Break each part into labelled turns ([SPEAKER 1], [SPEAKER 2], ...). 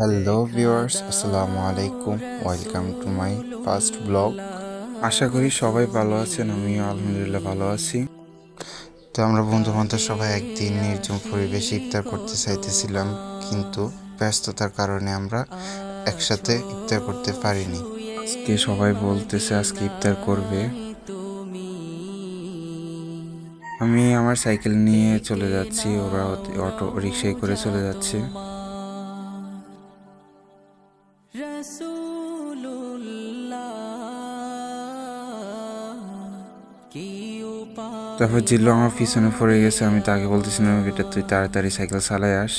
[SPEAKER 1] Hello viewers, আসসালামু আলাইকুম। Welcome to my first blog. আশা করি সবাই ভালো আছেন, আমিও আলহামদুলিল্লাহ ভালো আছি। তো আমরা বন্ধু বান্ধব সবাই একদিন নির্জন পরিবেশে ইফতার করতে চাইতেছিলাম, কিন্তু ব্যস্ততার কারণে আমরা একসাথে ইফতার করতে পারিনি। আজকে সবাই বলতেছে আজকে ইফতার করবে। আমি আমার সাইকেল নিয়ে চলে যাচ্ছি, ওরা অটো রিক্সায় করে চলে যাচ্ছে। তারপর জিল্লু আমার পিছনে পড়ে গেছে, আমি তাকে বলতেছিলাম বেটা তুই তাড়াতাড়ি সাইকেল চালায় আস।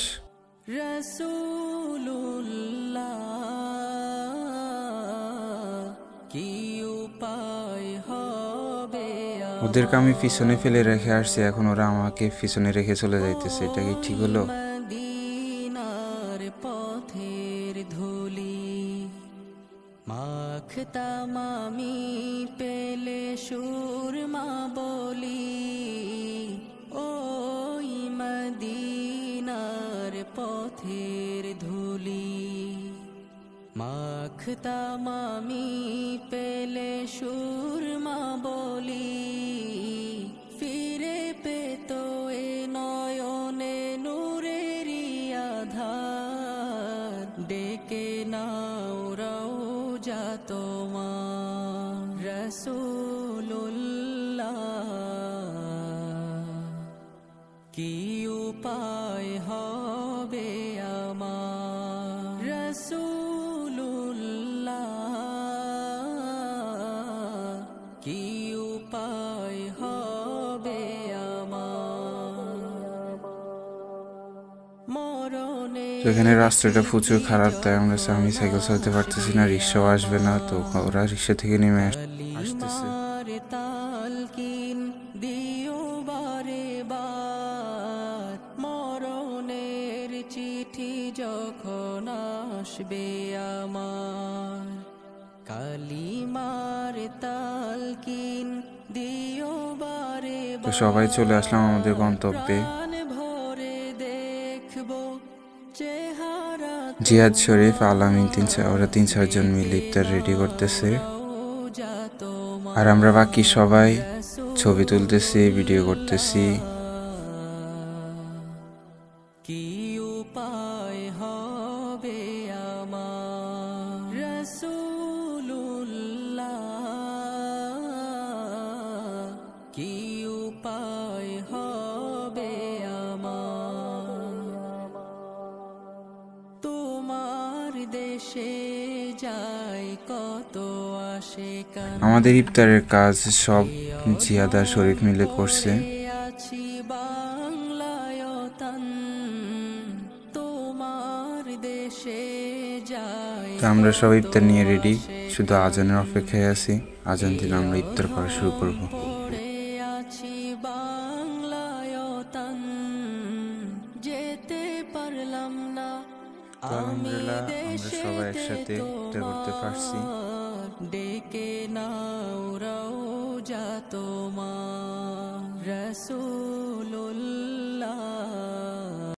[SPEAKER 1] ওদেরকে আমি পিছনে ফেলে রেখে আসছি, এখন ওরা আমাকে পিছনে রেখে চলে যাইতেছে, এটা কি ঠিক হলো? পথের ধুলি মাখতাম আমি পেলে সুরমা বলি, ওই মদিনার পথের ধুলি মাখতাম আমি পেলে সুরমা বলি, ফিরে পেত এ নয়নে নূরেরি আধার, ডেকে নাও রওজা তোমার রাসূলুল্লাহ, কি উপায় হবে আমার রাসূলুল্লাহ, কি উপায় হবে আমার মরণে। এখানে রাস্তাটা প্রচুর খারাপ, তাই আমি সাইকেল চালাতে পারতেছি না, রিক্সাও আসবে না, তো ওরা রিক্সা থেকে নেমে আসতেছে। দিও বারে বার মরণের চিঠি যখন আসবে আমার, কালিমার তালকিন দিও বারে বার। তো সবাই চলে আসলাম আমাদের গন্তব্যে, জিয়াদ শরীফ আলামিন ওরা 3-4 জন মিলে ইফতার রেডি করতেছে, আর আমরা বাকি সবাই ছবি তুলতেছি, ভিডিও করতেছি। কি উপায় হবে আমার রাসূলুল্লাহ, কি উপায় হবে আমার তোমার দেশে যাই কত আশিকান। আমাদের ইফতারের কাজ সব জিয়াদ আর শরীফ মিলে করছে। তো আমরা সব ইফতার নিয়ে রেডি, শুধু আজানের অপেক্ষায় আছি, আজান দিলে আমরা ইফতার করা শুরু করব। যেতে পারলাম না, আলহামদুলিল্লাহ আমরা সবাই একসাথে ইফতার করতে পারছি। ডেকে নাও রওজা তোমার রাসূলুল্লাহ,